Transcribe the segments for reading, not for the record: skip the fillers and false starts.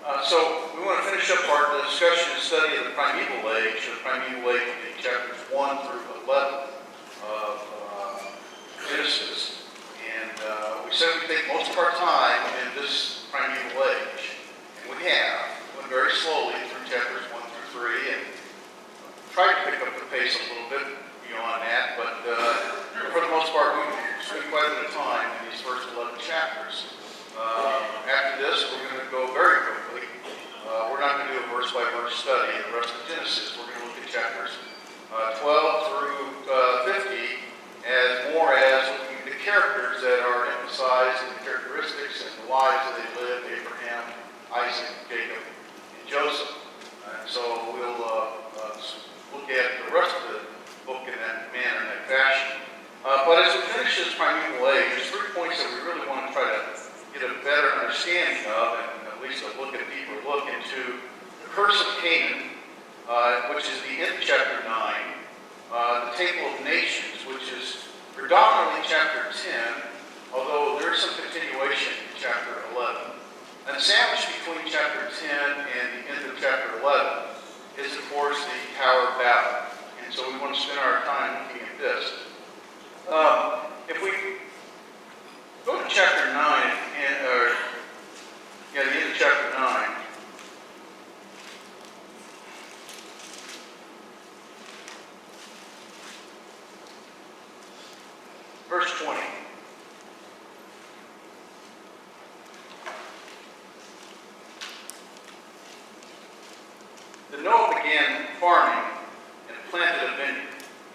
So we want to finish up our discussion and study of the primeval age. The primeval age will be chapters 1 through 11 of Genesis. And we said we take most of our time in this primeval age. And we have. We went very slowly through chapters 1 through 3 and tried to pick up the pace a little bit beyond that. But for the most part, we spent quite a bit of time in these first 11 chapters. After this, we're going to go very quickly. We're not going to do a verse-by-verse study of the rest of Genesis. We're going to look at chapters 12 through 50 as more as looking at the characters that are emphasized and the characteristics and the lives that they lived, Abraham, Isaac, Jacob, and Joseph. So we'll look at the rest of the book in that manner, in that fashion. But as we finish this primeval age, there's 3 points that we really want to try to get a better understanding of, and at least a deeper look into the curse of Canaan, which is the end of chapter 9, the table of nations, which is predominantly chapter 10, although there is some continuation in chapter 11. And sandwiched between chapter 10 and the end of chapter 11 is, of course, the Tower of Babel. And so we want to spend our time looking at this. If we go to chapter 9, the end of chapter 9. Verse 20. Then Noah began farming and planted a vineyard.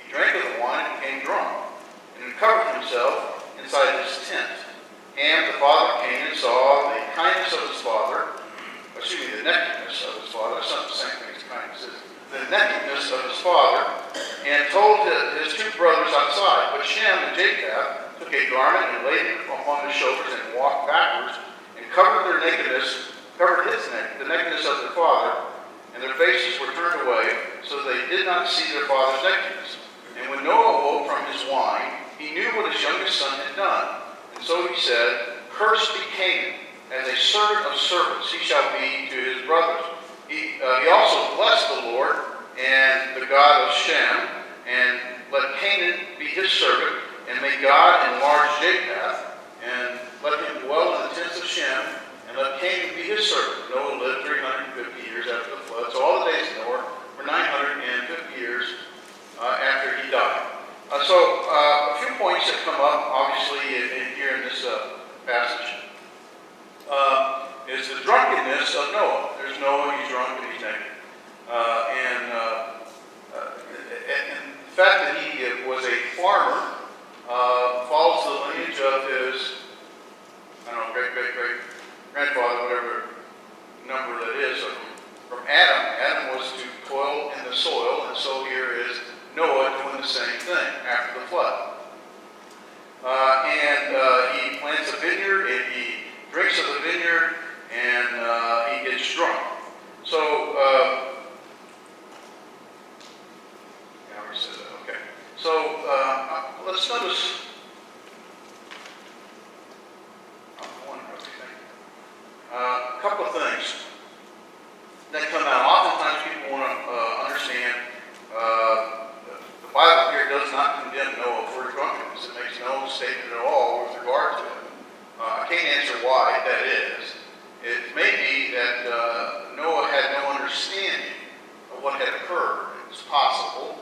He drank of the wine and became drunk, and covered himself inside his tent. Ham, the father of Canaan, saw the kindness of his father, the nakedness of his father, that's not the same thing as kindness, the nakedness of his father, and told his 2 brothers outside. But Shem and Japheth took a garment and laid it upon their shoulders and walked backwards, and covered the nakedness of their father, and their faces were turned away, so they did not see their father's nakedness. And when Noah awoke from his wine, he knew what his youngest son had done. And so he said, "Cursed be Canaan, as a servant of servants he shall be to his brothers." He also blessed the Lord and the God of Shem, and let Canaan be his servant, and may God enlarge Japheth, and let him dwell in the tents of Shem, and let Canaan be his servant. Noah lived 350 years after the flood. So all the days of Noah were 950 years after he died. So a few points that come up, obviously, here in this passage, is the drunkenness of Noah. There's Noah, he's drunk and he's naked. And the fact that he was a farmer follows the lineage of his, great-grandfather, whatever number that is, from Adam. Adam was to toil in the soil, and so here is Noah doing the same thing after the flood. He plants a vineyard, and he drinks of the vineyard, and he gets drunk. So, I already said that, okay. So, let's notice, a couple of things that come out. Oftentimes people want to understand the Bible here does not condemn Noah for drunkenness. It makes no statement at all with regard to it. I can't answer why that is. It may be that Noah had no understanding of what had occurred. It's possible.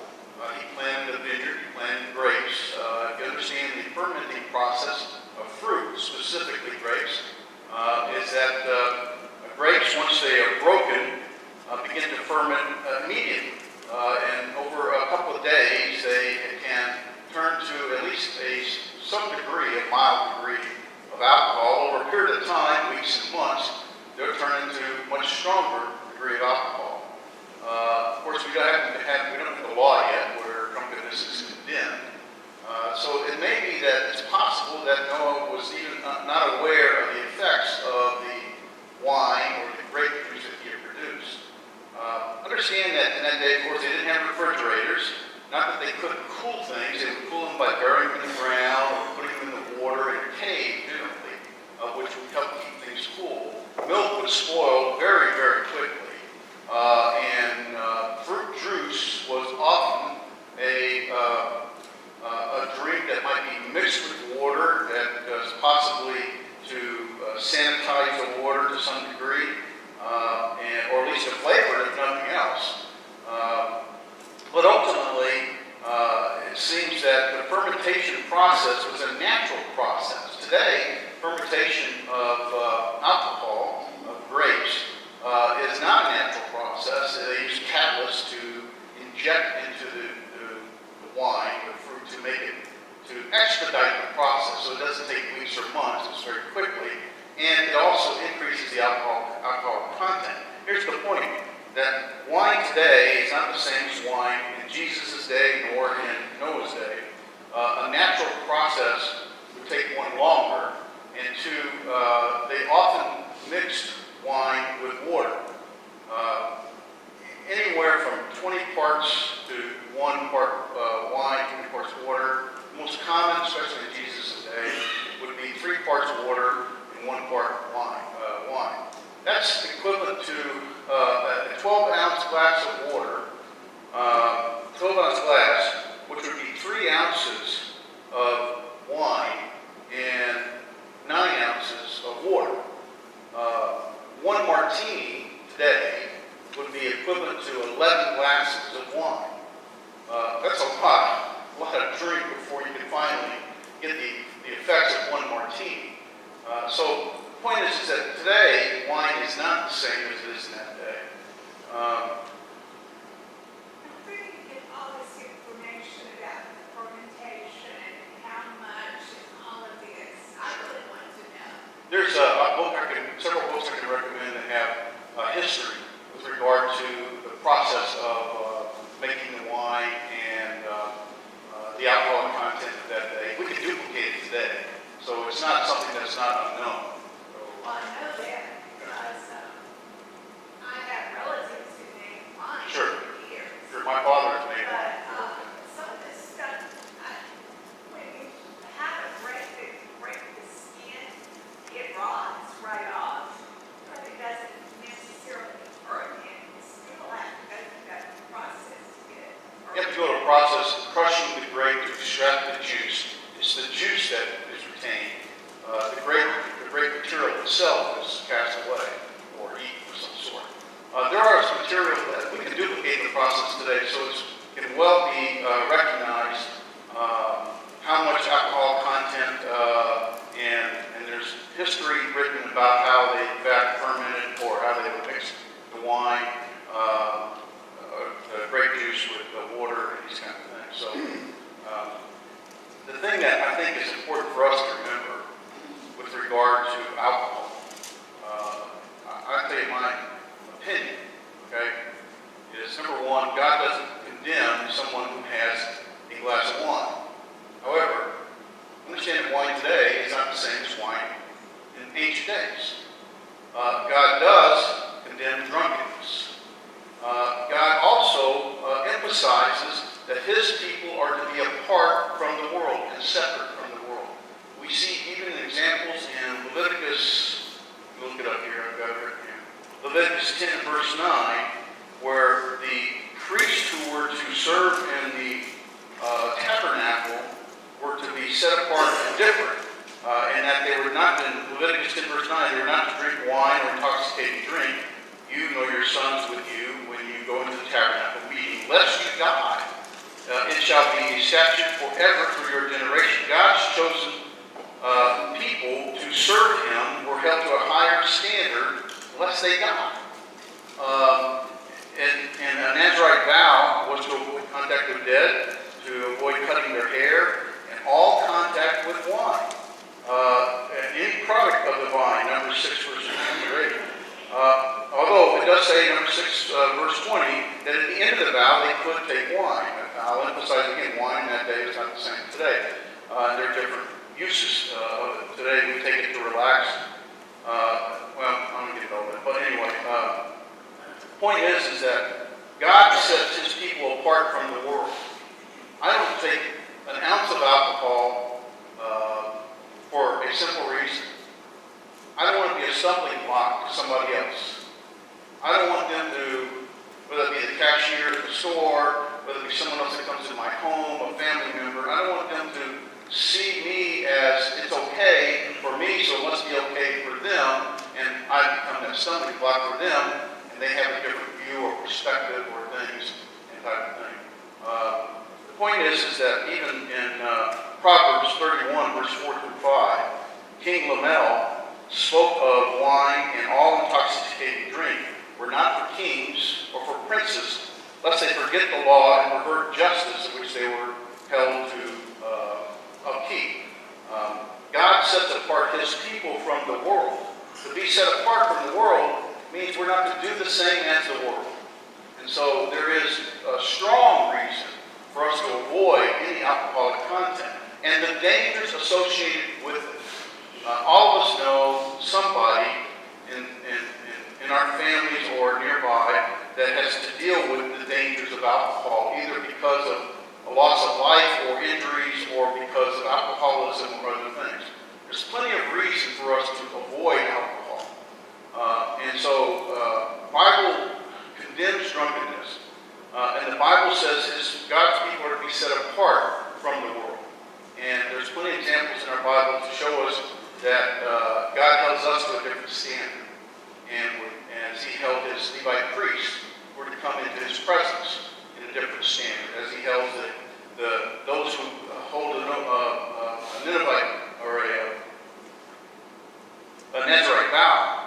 He planted a vineyard, he planted grapes. If you understand the fermenting process of fruit, specifically grapes, is that grapes, once they are broken, begin to ferment immediately. And over a couple of days, they can turn to at least some degree, a mild degree of alcohol. Over a period of time, weeks and months, they'll turn into a much stronger degree of alcohol. Of course, we don't have the law yet where drunkenness is condemned. So it may be that it's possible that Noah was even not aware of the effects of the wine or the grape juice that he had produced. Understand that in that day, of course, they didn't have refrigerators. Not that they couldn't cool things. They would cool them by burying them in the ground or putting them in the water in a cave, generally, which would help keep things cool. milk would spoil very, very quickly, and fruit juice was often a drink that might be mixed with water, that was possibly to sanitize the water to some degree, or at least to flavor it, if nothing else. But ultimately, it seems that the fermentation process was a natural process. Today, fermentation of alcohol, of grapes, is not a natural process. They use catalysts to inject into the wine, the fruit, to make it, to expedite the process so it doesn't take weeks or months, it's very quickly, and it also increases the alcohol content. Here's the point, that wine today is not the same as wine in Jesus' day nor in Noah's day. A natural process would take one longer, and two, they often mixed wine with water. Anywhere from 20 parts to 1 part wine, 20 parts water. The most common, especially in Jesus' day, would be 3 parts water and 1 part wine. That's equivalent to a 12-ounce glass of water, 12-ounce glass, which would be 3 ounces of wine and 9 ounces of water. 1 martini today would be equivalent to 11 glasses of wine. That's a lot of drink before you can finally get the effects of 1 martini. So the point is that today, wine is not the same as it is in that day. Where do you get all this information about the fermentation and how much and all of this? I really want to know. There's several books I can recommend that have history with regard to the process of making the wine and the alcohol content of that day. We can duplicate it today, so it's not something that's not unknown. Well, I know that because I have relatives who make wine Sure. for years. Sure, my father has made But wine. some of this stuff, when you have a break the skin, it rots right off. But it doesn't necessarily hurt it. You still have to go through that process to get it. You have to go to a process of crushing the grape to extract the juice. It's the juice that is retained. The grape material itself is cast away or eaten of some sort. There are some materials that we can duplicate the process today, so it can well be recognized how much alcohol content, and there's history written about how they in fact fermented or how they would mix the wine, the grape juice with the water and these kind of things. So the thing that I think is important for us to remember with regard to alcohol, I'll tell you my opinion, okay, is number one, God doesn't condemn someone who has a glass of wine. However, understand that wine today is not the same as wine in ancient days. God does condemn drunkenness. God also emphasizes that his people are to be apart from the world and separate from the world. We see even examples in Leviticus, look it up here, I've got it written here. Leviticus 10 verse 9, where the priests who were to serve in the tabernacle were to be set apart and different, and that they were not, in Leviticus 10 verse 9, they were not to drink wine or intoxicating drink, you nor your sons with you, when you go into the tabernacle meeting, lest you die. It shall be a statute forever for your generation. God's chosen people to serve him were held to a higher standard lest they die. And a Nazarite vow was to avoid contact with dead, to avoid cutting their hair, and all contact with wine. And any product of the vine, number 6 verse 28. Although it does say, number 6 verse 20, that at the end of the vow they could take wine. I'll emphasize again, wine that day is not the same today. There are different uses of it. Today we take it to relax. Well, I'm going to get over it. But anyway, the point is that God sets his people apart from the world. I don't take an ounce of alcohol for a simple reason. I don't want to be a stumbling block lot to somebody else. I don't want them to, whether it be the cashier at the store, whether it be someone else that comes to my home, a family member, I don't want them to see me as it's okay for me, so it must be okay for them, and I become that stumbling block for them, and they have a different view or perspective or things and type of thing. The point is that even in Proverbs 31, verse 4 through 5, King Lemuel spoke of wine and all intoxicating drink were not for kings or for princes, lest they forget the law and pervert justice, which they were held to upkeep. God sets apart his people from the world. To be set apart from the world means we're not to do the same as the world. And so there is a strong reason for us to avoid any alcoholic content and the dangers associated with it. All of us know somebody in our families or nearby that has to deal with the dangers of alcohol, either because of a loss of life or injuries or because of alcoholism or other things. There's plenty of reason for us to avoid alcohol. And so the Bible condemns drunkenness. And the Bible says God's people are to be set apart from the world. And there's plenty of examples in our Bible to show us that God holds us to a different standard. And as he held his Levite priests, we're to come into his presence in a different standard. As he held those who hold a Ninevite or a Nazarite vow,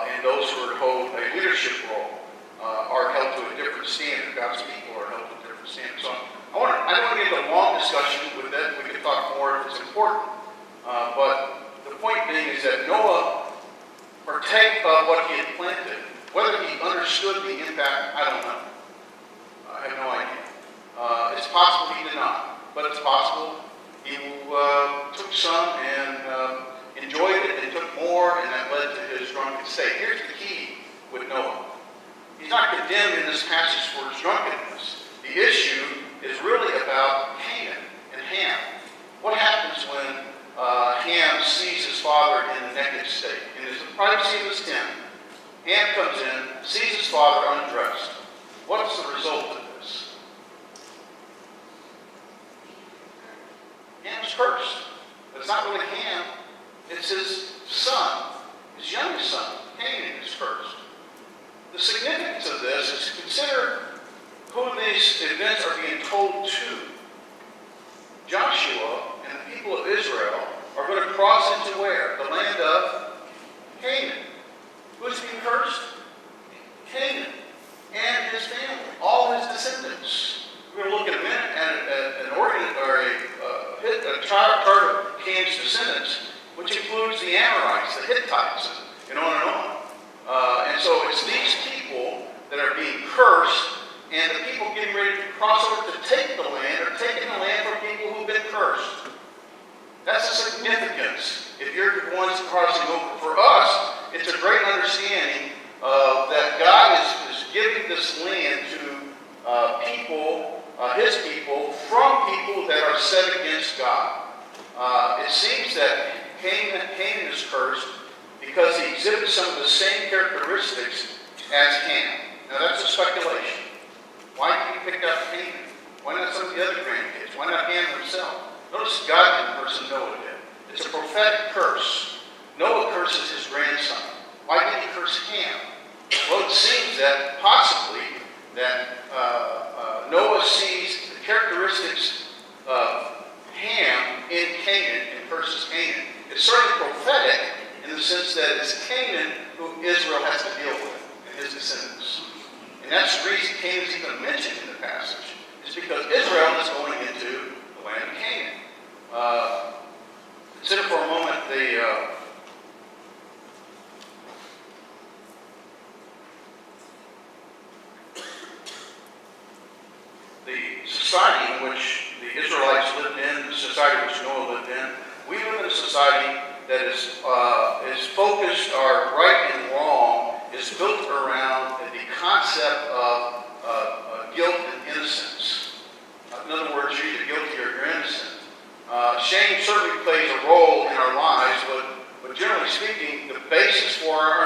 and those who are to hold a leadership role are held to a different standard. God's people are held to a different standard. So I don't want to get into a long discussion with that. We could talk more if it's important. But the point being is that Noah partake of what he had planted. Whether he understood the impact, I don't know. I have no idea. It's possible he did not, but it's possible he took some and enjoyed it and took more, and that led to his drunken state. Here's the key with Noah. He's not condemned in this passage for his drunkenness. The issue is really about Canaan and Ham. What happens when Ham sees his father in the naked state? In the privacy of his tent, Ham comes in, sees his father undressed. What is the result of this? Ham's cursed. But it's not really Ham. It's his son, his youngest son, Canaan, is cursed. The significance of this is to consider who these events are being told to. Joshua and the people of Israel are going to cross into where? The land of Canaan. Who's being cursed? Canaan and his family, all his descendants. We're going to look in a minute at an organ or a chart of Canaan's descendants, which includes the Amorites, the Hittites, and on and on. And so it's these people that are being cursed, and the people getting ready to cross over to take the land are taking the land from people who've been cursed. That's the significance. If you're the ones crossing over, for us, it's a great understanding that God is giving this land to people, his people, from people that are set against God. It seems that Canaan is cursed because he exhibits some of the same characteristics as Ham. Now that's a speculation. Why did he pick up Canaan? Why not some of the other grandkids? Why not Ham himself? Notice God didn't curse Noah did. It's a prophetic curse. Noah curses his grandson. Why did he curse Ham? Well, it seems that possibly that Noah sees the characteristics of Ham in Canaan and curses Canaan. It's certainly prophetic in the sense that it's Canaan who Israel has to deal with and his descendants. And that's the reason Canaan is even mentioned in the passage. It's because Israel is going into the land of Canaan. Consider for a moment the society in which the Israelites lived in, the society which Noah lived in. We live in a society that is focused, our right and wrong is built around the concept of guilt and innocence. In other words, you're either guilty or you're innocent. Shame certainly plays a role in our lives, but generally speaking, the basis for our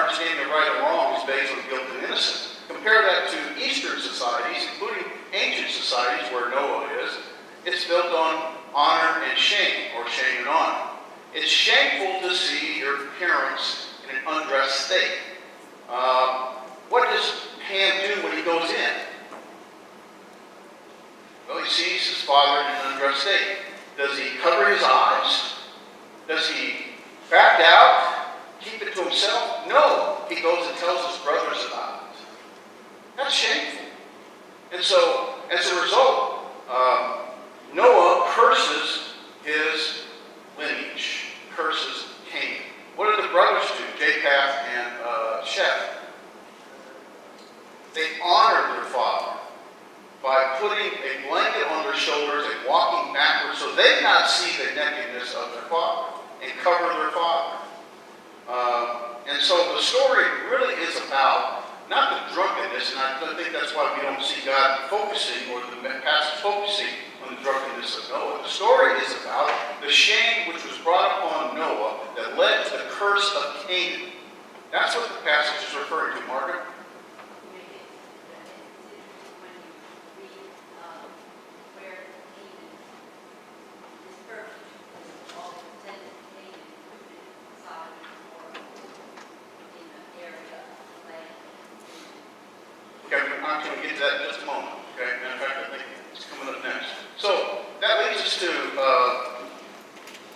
innocent. Compare that to Eastern societies, including ancient societies where Noah is. It's built on honor and shame, or shame and honor. It's shameful to see your parents in an undressed state. What does Ham do when he goes in? Well, he sees his father in an undressed state. Does he cover his eyes? Does he back out, keep it to himself? No. He goes and tells his brothers about it. That's shameful. And so, as a result, Noah curses his lineage, curses Canaan. What did the brothers do, Japheth and Sheth? They honored their father by putting a blanket on their shoulders and walking backwards so they not see the nakedness of their father and cover their father. And so the story really is about not the drunkenness, and I think that's why we don't see God focusing, or the passage focusing on the drunkenness of Noah. The story is about the shame which was brought upon Noah that led to the curse of Canaan. That's what the passage is referring to, Margaret. Okay, I'm going to get to that in just a moment. Okay, matter of fact, I think it's coming up next. So that leads us to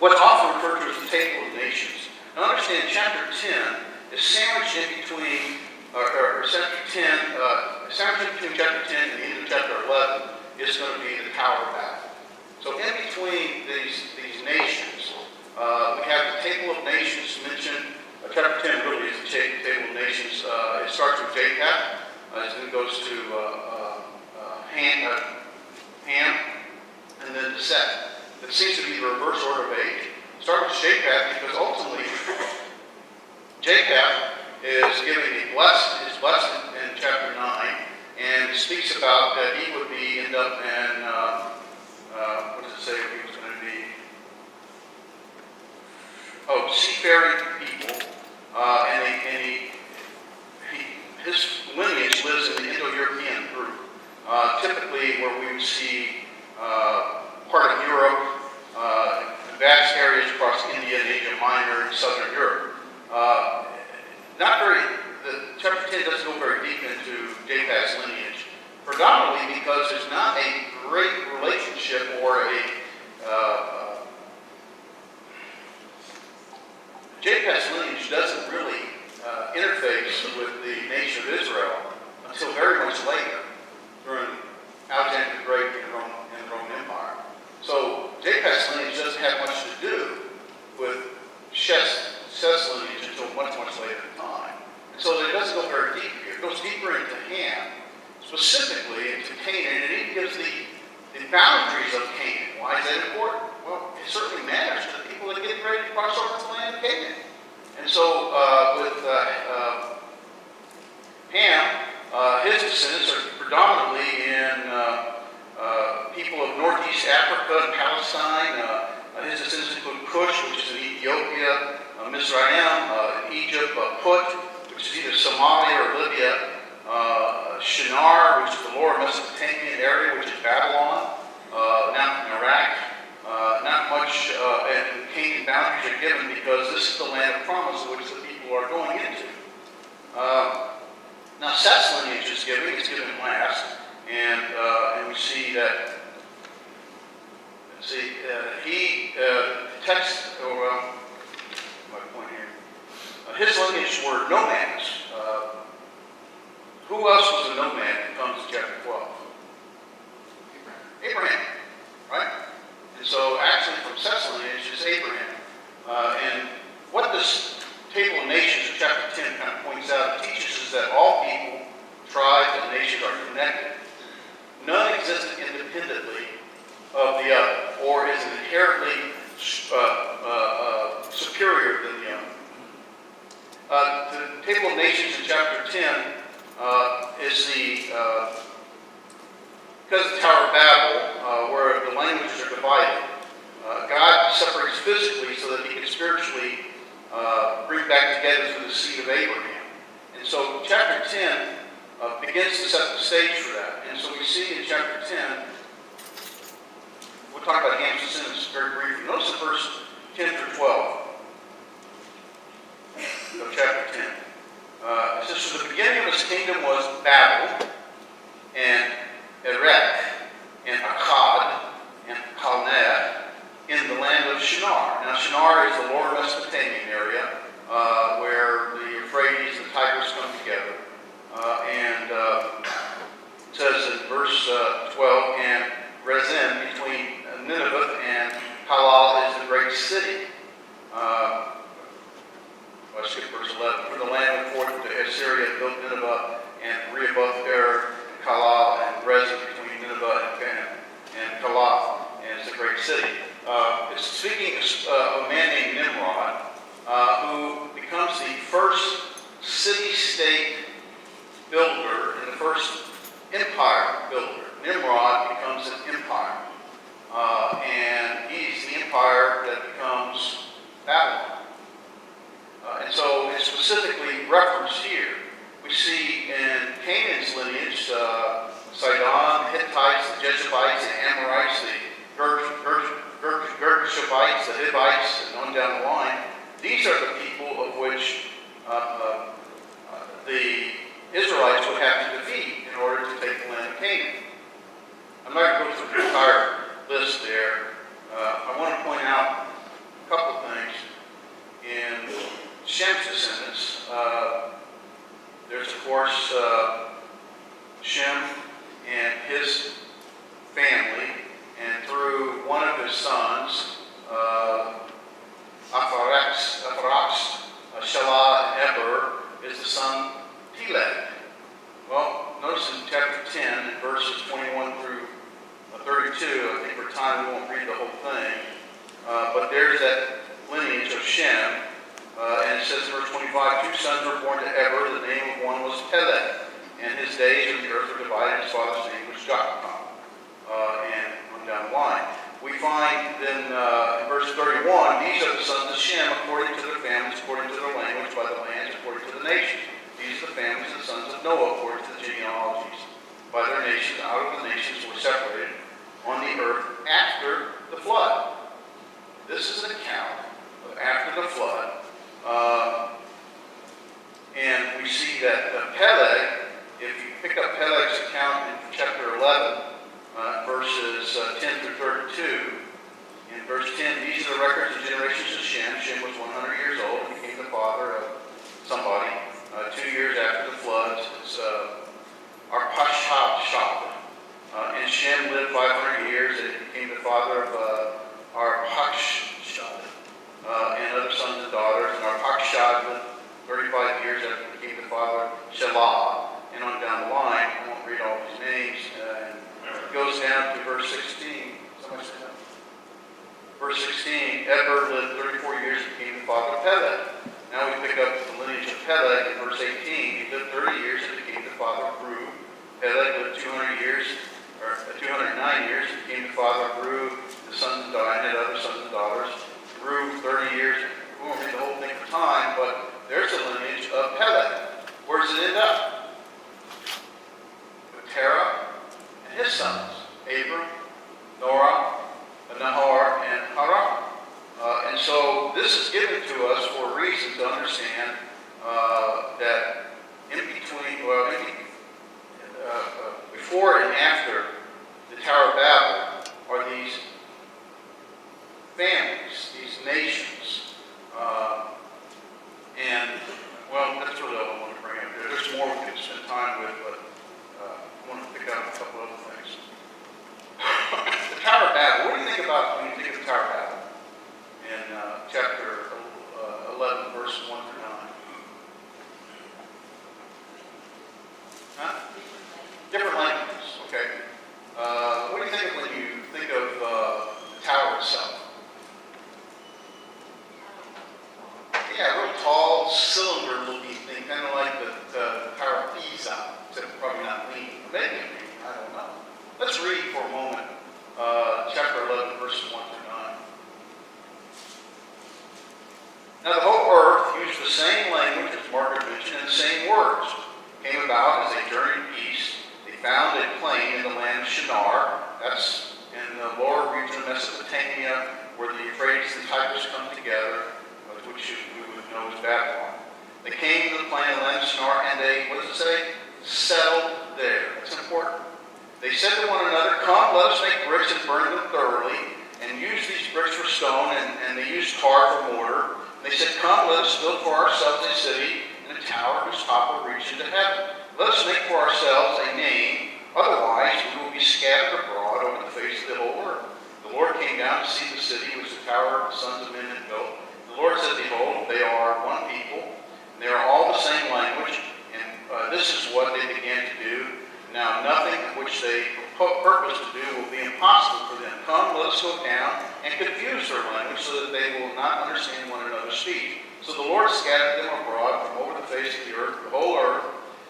what's often referred to as the Table of Nations. Now understand, chapter 10 is sandwiched in between, or chapter 10, sandwiched in between chapter 10 and the end of chapter 11 is going to be the Tower of Babel. So in between these nations, we have the Table of Nations mentioned. Chapter 10 really is the Table of Nations. It starts with Japheth. Then it goes to Ham, and then to Seth. It seems to be the reverse order of age. Start with Japheth because ultimately Japheth is giving his blessing in chapter 9, and speaks about that he would end up in what does it say he was going to be? Oh, seafaring people, his lineage lives in the Indo-European group, typically where we would see part of Europe, vast areas across India and Asia Minor and Southern Europe. Chapter 10 doesn't go very deep into Japheth's lineage, predominantly because there's not a great relationship or Japheth's lineage doesn't really interface with the nation of Israel until very much later, during Alexander the Great and the Roman Empire. So Japheth's lineage doesn't have much to do with Seth's lineage until much, much later in time. And so it doesn't go very deep here. It goes deeper into Ham, specifically into Canaan, and it even gives the boundaries of Canaan. Why is that important? Well, it certainly matters to the people that get ready to cross over to the land of Canaan. And so with Ham, his descendants are predominantly in people of northeast Africa and Palestine. His descendants include Cush, which is in Ethiopia, Mizraim, Egypt, Put, which is either Somalia or Libya, Shinar, which is the lower Mesopotamian area, which is Babylon, now in Iraq. Not much, and Canaan boundaries are given because this is the land of promise which the people are going into. Now Seth's lineage is given, it's given last, and we see that, my point here, his lineage were nomads. Who else was a nomad that comes to chapter 12? Abraham, right? And so actually from Seth's lineage is Abraham. And what this Table of Nations in chapter 10 kind of points out, it teaches us that all people, tribes, and nations are connected. None exists independently of the other, or is inherently superior than the other. The Table of Nations in chapter 10 is because of the Tower of Babel, where the languages are divided. God separates physically so that he can spiritually bring back together through the seed of Abraham. And so chapter 10 begins to set the stage for that. And so we see in chapter 10, we'll talk about Ham's descendants very briefly. Notice the verse 10 through 12 of chapter 10. It says, "For the beginning of his kingdom was Babel, and Erech, and Akkad, and Calneh, in the land of Shinar." Now, Shinar is the lower Mesopotamian area, where the Euphrates and the Tigris come together. It says in verse 12, "And Rezin between Nineveh and Halal is the great city." I skipped verse 11. "For the land of forth to Assyria built Nineveh, and Rehoboth, and Halal, and Rezin between Nineveh and Halal, and it's a great city." It's speaking of a man named Nimrod, who becomes the first city-state builder and the first empire builder. Nimrod becomes an empire. And he's the empire that becomes Babylon. And so it's specifically referenced here. We see in Canaan's lineage, Sidon, the Hittites, the Jebusites, the Amorites, the Girgashites, the Hivites, and on down the line. These are the people of which the Israelites would have to defeat in order to take the land of Canaan. I'm not going to go through the entire list there. I want to point out a couple of things. In Shem's descendants, there's of course Shem and his family, and through one of his sons, Apharakst, Shelah, and Eber, is the son Peleg. Well, notice in chapter 10, in verses 21 through 32, I think for time we won't read the whole thing, but there's that lineage of Shem, and it says in verse 25, "Two sons were born to Eber, the name of one was Peleg, and his days of the earth were divided, his father's name was Joktan." And on down the line. We find then in verse 31, "These are the sons of Shem according to their families, according to their language, by the lands, according to the nations. These are the families of the sons of Noah, according to the genealogies, by their nations, out of the nations were separated on the earth after the flood." This is an account of after the flood. And we see that Peleg, if you pick up Peleg's account in chapter 11, verses 10 through 32, in verse 10, "These are the records of generations of Shem. Shem was 100 years old and became the father of somebody. 2 years after the floods, it's Arpachshad. And Shem lived 500 years and became the father of Arpachshad and other sons and daughters. And Arpachshad lived 35 years after he became the father of Shelah." And on down the line, I won't read all these names. It goes down to verse 16. Somebody say that? Verse 16, "Eber lived 34 years and became the father of Peleg." Now we pick up the lineage of Peleg in verse 18. "He lived 30 years and became the father of Reu. Peleg lived 209 years and became the father of Reu. The sons and daughters, and had other sons and daughters. Reu, 30 years. We won't read the whole thing for time, but there's a lineage of Peleg. Where does it end up? With Terah and his sons, Abram, Norah, Nahor, and Haran. And so this is given to us for a reason to understand that in between, before and after the Tower of Babel are these families, these nations. That's really all I want to bring up here. There's more we could spend time with, but I want to pick out a couple other things. The Tower of Babel. What do you think about when you think of the Tower of Babel? In chapter 11, verse 1 through 9. Huh? Different languages. Okay. What do you think of when you think of the tower itself? Yeah, real tall, cylinder-looking thing, kind of like the Tower of Pisa, except probably not leaning. Maybe leaning, I don't know. Let's read for a moment chapter 11, verses 1 through 9. "Now the whole earth used the same language, as Margaret mentioned, and the same words. Came about as they journeyed that's in the lower region of Mesopotamia, where the Euphrates and Tigris come together, which we would know as Babylon. They came to the plain of the land of Shinar, and they, what does it say? Settled there. That's important. They said to one another, "Come, let us make bricks and burn them thoroughly, and use these bricks for stone," and they used tar for mortar. They said, "Come, let us build for ourselves a city and a tower whose top will reach into heaven. Let us make for ourselves a name, otherwise we will be scattered abroad over the face of the whole earth." The Lord came down to see the city which the tower of the sons of men had built. The Lord said, "Behold, they are one people, and they are all the same language, and this is what they began to do. Now nothing which they purpose to do will be impossible for them. Come, let us go down and confuse their language, so that they will not understand one another's speech." So the Lord scattered them abroad from over the face of the earth, the whole earth,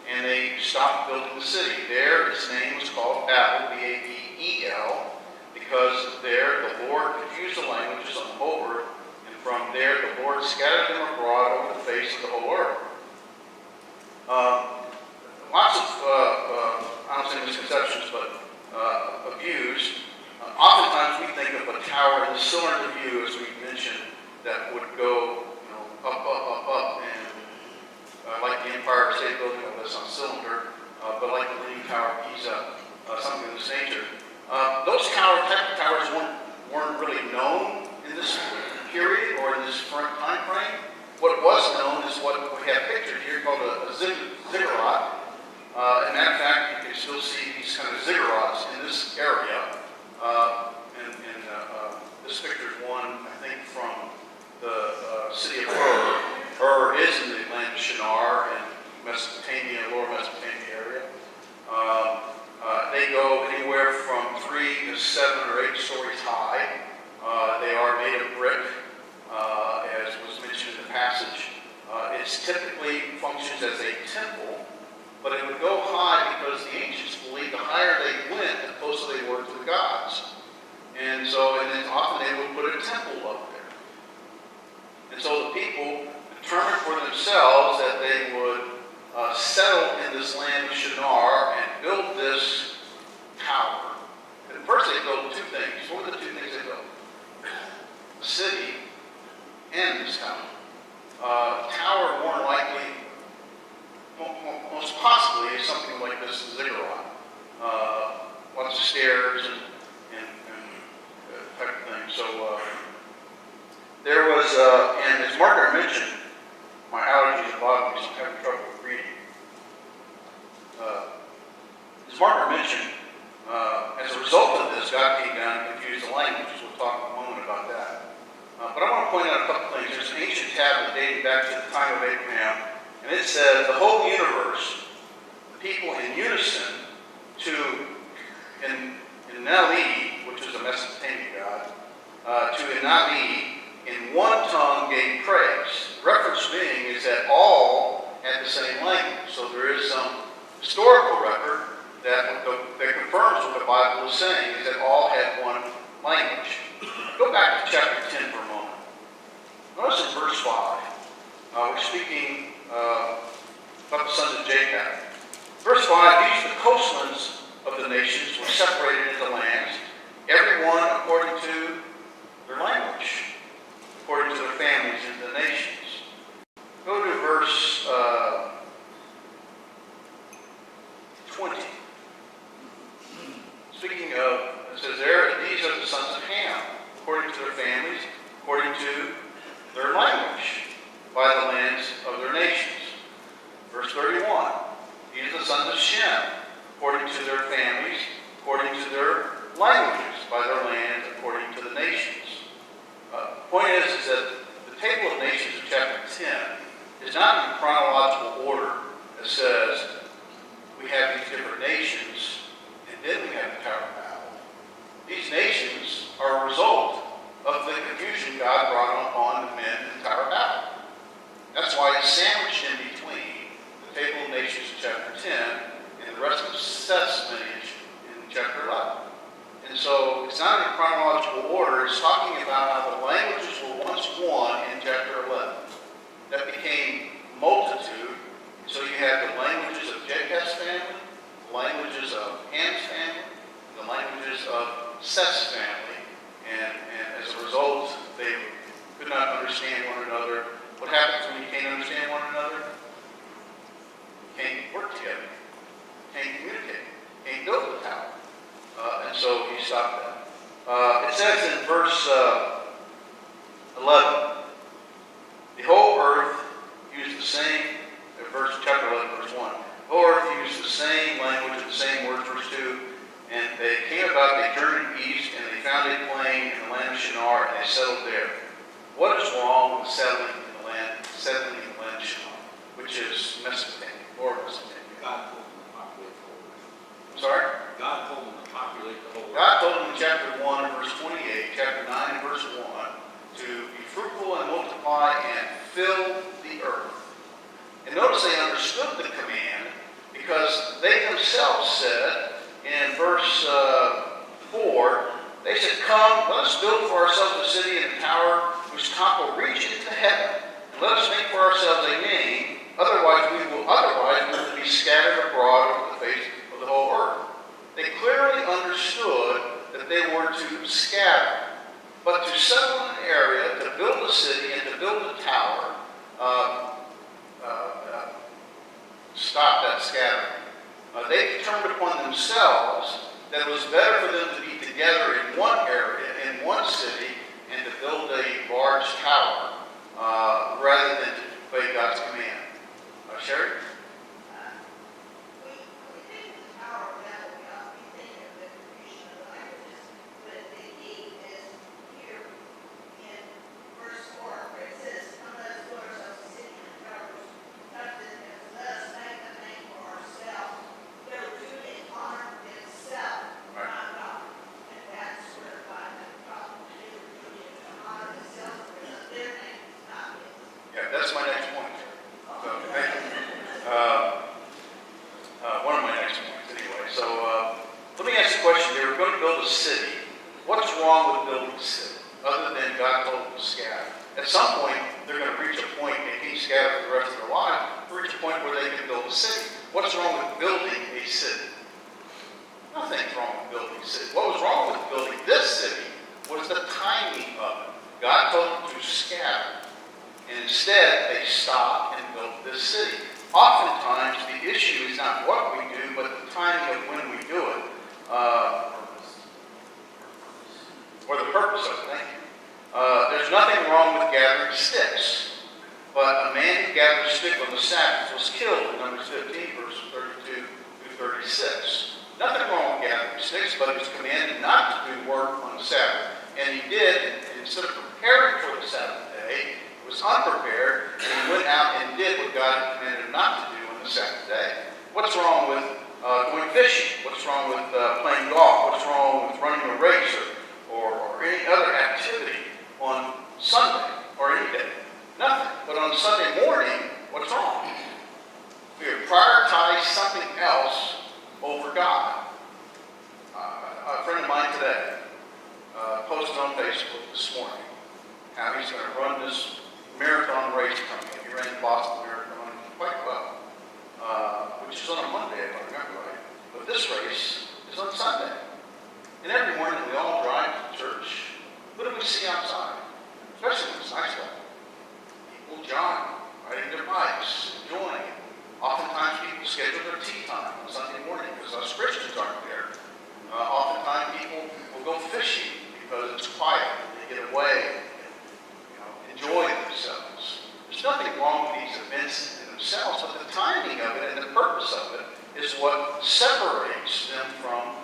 and they stopped building the city. There its name was called Babel, Babel, because there the Lord confused the languages on the whole earth, and from there the Lord scattered them abroad over the face of the whole earth. Lots of, I don't say misconceptions, but views. Oftentimes we think of a tower in the cylinder view, as we mentioned, that would go, up, and like the Empire State Building, that's on cylinder, but like the Leaning Tower of Giza, something of this nature. Those type of towers weren't really known in this period or in this current time frame. What was known is what we have pictured here, called a ziggurat. In that fact, you can still see these kind of ziggurats in this area. This picture is one, I think, from the city of Ur. Ur is in the land of Shinar in Mesopotamia, lower Mesopotamia area. They go anywhere from 3 to 7 or 8 stories high. They are made of brick, as was mentioned in the passage. It typically functions as a temple, but it would go high because the ancients believed the higher they went, the closer they were to the gods. And then often they would put a temple up there. And so the people determined for themselves that they would settle in this land of Shinar and build this tower. And first they built 2 things. What were the 2 things they built? A city and this tower. Tower, more likely, most possibly, is something like this, a ziggurat. Lots of stairs and type of thing. So there was, and as Margaret mentioned, my allergies are bothering me, so I'm having trouble with reading. As Margaret mentioned, as a result of this, God came down and confused the languages. We'll talk in a moment about that. But I want to point out a couple things. There's an ancient tablet dating back to the time of Abraham, and it says the whole universe, the people in unison, in Enlil, which is a Mesopotamian god, to Enlil, in one tongue gave praise. The reference being is that all had the same language. So there is some historical record that confirms what the Bible is saying, is that all had one language. Go back to chapter 10 for a moment. Notice in verse 5, we're speaking about the sons of Jacob. Verse 5, these the coastlands of the nations were separated into lands, every one according to their language, according to their families into the nations. Go to verse 20. Speaking of, it says there, these are the sons of Ham, according to their families, according to their language, by the lands of their nations. Verse 31, these are the sons of Shem, according to their families, according to their languages, by their lands, according to the nations. The point is that the table of nations of chapter 10 is not in chronological order that says we have these different nations and then we have the Tower of Babel. These nations are a result of the confusion God brought upon the men in the Tower of Babel. That's why it's sandwiched in between the table of nations in chapter 10 and the rest of Seth's lineage in chapter 11. And so it's not in chronological order. It's talking about how the languages were once one in chapter 11. That became multitude. So you have the languages of Jacob's family, the languages of Ham's family, the languages of incest family, and as a result, they could not understand one another. What happens when you can't understand one another? You can't work together, can't communicate, can't build the tower. And so he stopped that. It says in verse 11, the whole earth used the same, chapter 11, verse 1. The whole earth used the same language and the same words, verse 2. And they came about, they journeyed east, and they found a plain in the land of Shinar, and they settled there. What is wrong with settling in the land of Shinar, which is Mesopotamia, or Mesopotamia? God told them to populate the whole earth. I'm sorry? God told them to populate the whole earth. God told them in chapter 1 and verse 28, chapter 9 and verse 1, to be fruitful and multiply and fill the earth. And notice they understood the command because they themselves said in verse 4, they said, "Come, let us build for ourselves a city and a tower whose top will reach into heaven. And let us make for ourselves a name, otherwise we will be scattered abroad over the face of the whole earth." They clearly understood that they were to scatter. But to settle in an area, to build a city, and to build a tower, stop that scattering. They determined upon themselves that it was better for them to be together in one area, in one city, and to build a large tower, rather than to obey God's command. Sherry? We think the tower now, we think of the creation of the languages, but the key is here in verse 4, where it says, "Come, let us build ourselves a city and towers, let us make a name for ourselves." Their duty and honor itself, Right. not God. And that's where God had a problem. They were duty to honor themselves, because their name is not his. Yeah, that's my next point. So, thank you. One of my next points, anyway. So, let me ask you a question. They were going to build a city. What's wrong with building a city, other than God told them to scatter? At some point, they're going to reach a point, they can't scatter for the rest of their lives, reach a point where they can build a city. What's wrong with building a city? Nothing's wrong with building a city. What was wrong with building this city was the timing of it. God told them to scatter. And instead, they stopped and built this city. Oftentimes, the issue is not what we do, but the timing of when we do it. Or the purpose of it, thank you. There's nothing wrong with gathering sticks. But a man who gathered a stick on the Sabbath was killed in Numbers 15, verses 32 through 36. Nothing wrong with gathering sticks, but he was commanded not to do work on the Sabbath. And he did, and instead of preparing for the Sabbath day, he was unprepared, and he went out and did what God had commanded him not to do on the Sabbath day. What's wrong with going fishing? What's wrong with playing golf? What's wrong with running a race or any other activity on Sunday or any day? Nothing. But on Sunday morning, what's wrong? We have prioritized something else over God. A friend of mine today posted on Facebook this morning how he's going to run this marathon race coming up. He ran the Boston Marathon quite well, which is on a Monday, if I remember right. But this race is on Sunday. And every morning we all drive to church. What do we see outside? Especially when it's nice weather. People jogging, riding their bikes, enjoying it. Oftentimes people schedule their tea time on Sunday morning because us Christians aren't there. Oftentimes people will go fishing because it's quiet and they get away and enjoy themselves. There's nothing wrong with these events in themselves, but the timing of it and the purpose of it is what separates them from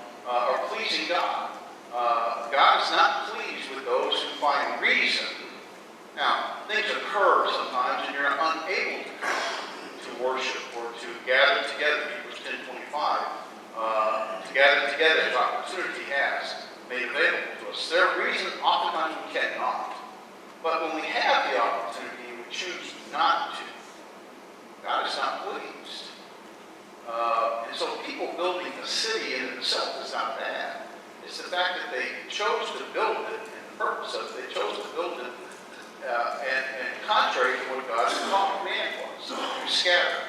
pleasing God. God is not pleased with those who find reason. Now, things occur sometimes and you're unable to come to worship or to gather together. Hebrews 10:25. To gather together as opportunity has made available to us. There are reasons oftentimes we cannot. But when we have the opportunity and we choose not to, God is not pleased. And so people building a city in itself is not bad. It's the fact that they chose to build it, and the purpose of it, they chose to build it and contrary to what God's command was, to scatter.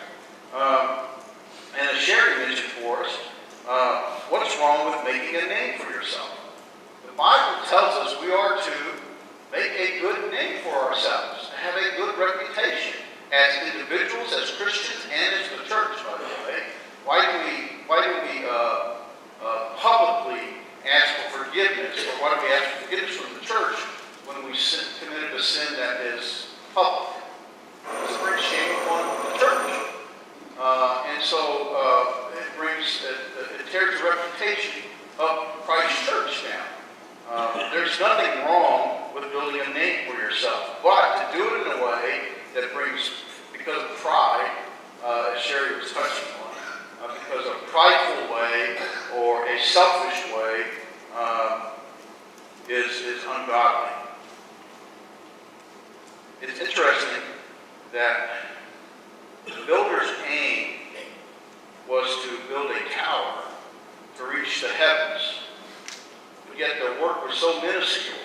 And as Sherry mentioned for us, what's wrong with making a name for yourself? for ourselves, to have a good reputation as individuals, as Christians, and as the church, by the way. Why do we publicly ask for forgiveness, or why do we ask for forgiveness from the church when we committed a sin that is public? It's a very shame upon the church. And so it tears the reputation of Christ's church down. There's nothing wrong with building a name for yourself, but to do it in a way that brings, because of pride, as Sherry was touching on, because of a prideful way or a selfish way is ungodly. It's interesting that the builder's aim was to build a tower to reach the heavens, but yet their work was so minuscule,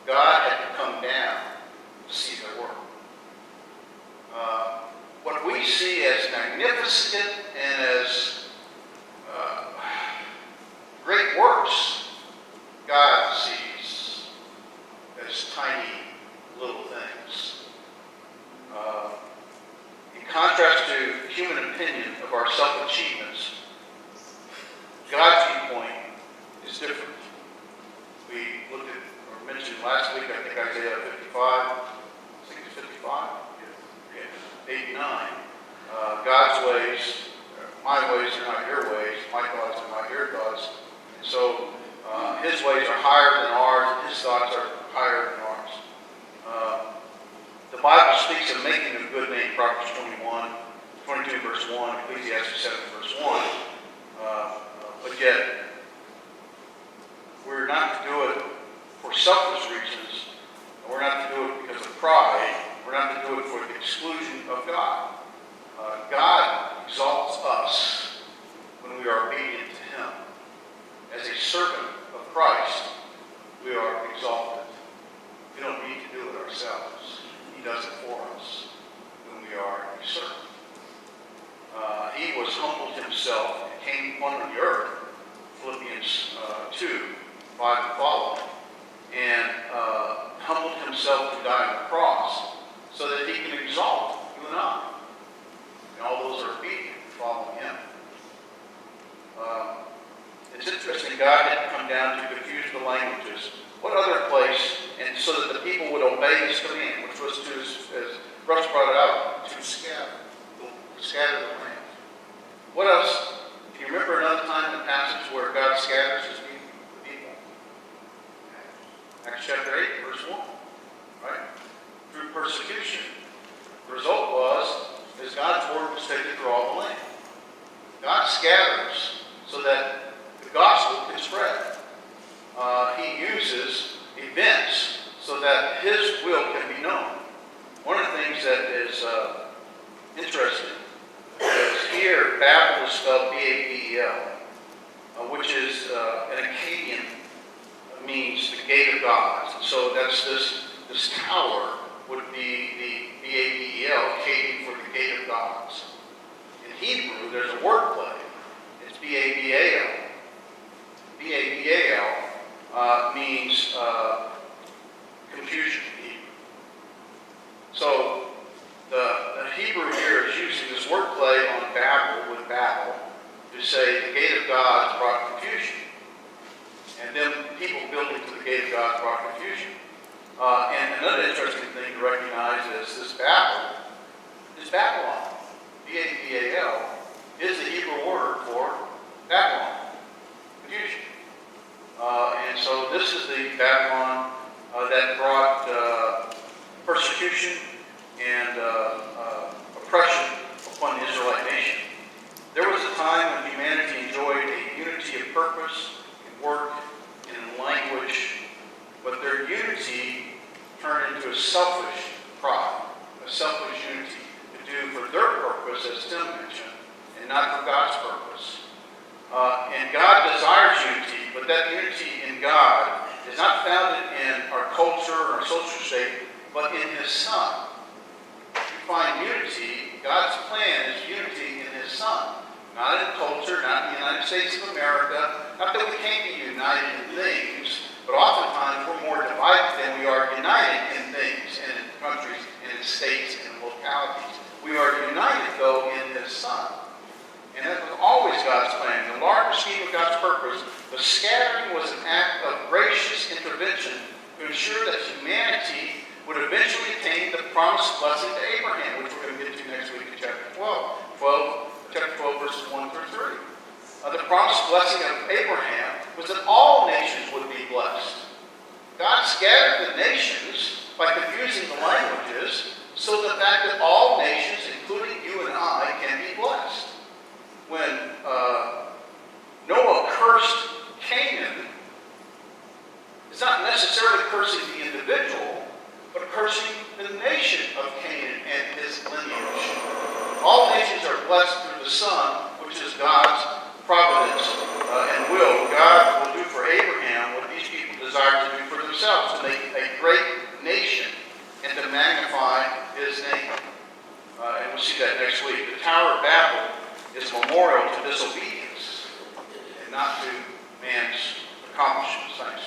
God had to come down to see their work. What we see as magnificent and as great works, God sees as tiny little things. In contrast to human opinion of our self-achievements, God's viewpoint is different. We looked at, or mentioned last week, I think Isaiah 55, I think it's 55, yeah, 8 and 9. God's ways, my ways are not your ways, my thoughts are not your thoughts. And so his ways are higher than ours, and his thoughts are higher than ours. The Bible speaks of making a good name, Proverbs 22 verse 1, Ecclesiastes 7 verse 1. But yet, we're not to do it for selfish reasons. We're not to do it because of pride. We're not to do it for the exclusion of God. God exalts us when we are obedient to Him. As a servant of Christ, we are exalted. We don't need to do it ourselves. He does it for us when we are a servant. He was humbled himself and came upon the earth, Philippians 2, 5 and following, and humbled himself to die on the cross so that he can exalt you and I. And all those are obedient to follow him. It's interesting, God didn't come down to confuse the languages. What other place, and so that the people would obey his command, which was to, as Russ brought it out, to scatter the land. What else? Can you remember another time in the passage where God scatters his people? Acts chapter 8, verse 1. Right? Through persecution. The result was, is God's word was taken through all the land. God scatters so that the gospel can spread. He uses events so that his will can be known. One of the things that is interesting is here, Babel is spelled B-A-B-E-L, which is an Akkadian, means the gate of gods. And so that's this tower would be the B-A-B-E-L, Akkadian for the gate of gods. In Hebrew, there's a word play. It's B-A-B-A-L. B-A-B-A-L means confusion in Hebrew. So the Hebrew here is using this wordplay on Babel with Babel to say the gate of gods brought confusion. And then people building to the gate of gods brought confusion. And another interesting thing to recognize is this Babel is Babylon. B-A-B-A-L is the Hebrew word for Babylon. Confusion. And so this is the Babylon that brought persecution and oppression upon the Israelite nation. There was a time when humanity enjoyed a unity of purpose, in work, and in language, but their unity turned into a selfish pride, a selfish unity to do for their purpose, as Tim mentioned, and not for God's purpose. And God desires unity, but that unity in God is not founded in our culture or our social state, but in His Son. You find unity, God's plan is unity in His Son. Not in culture, not in the United States of America, not that we can't be united in things, But oftentimes, we're more divided than we are united in things, and in countries, and in states, and in localities. We are united, though, in His Son. And that was always God's plan. In the larger scheme of God's purpose, the scattering was an act of gracious intervention to ensure that humanity would eventually attain the promised blessing to Abraham, which we're going to get to next week in chapter 12. Chapter 12, verses 1 through 3. The promised blessing of Abraham was that all nations would be blessed. God scattered the nations by confusing the languages so the fact that all nations, including you and I, can be blessed. When Noah cursed Canaan, it's not necessarily cursing the individual, but cursing the nation of Canaan and his lineage. All nations are blessed through the Son, which is God's providence and will. God will do for Abraham what these people desire to do for themselves, to make a great nation and to magnify His name. And we'll see that next week. The Tower of Babel is a memorial to disobedience and not to man's accomplishments. Thanks.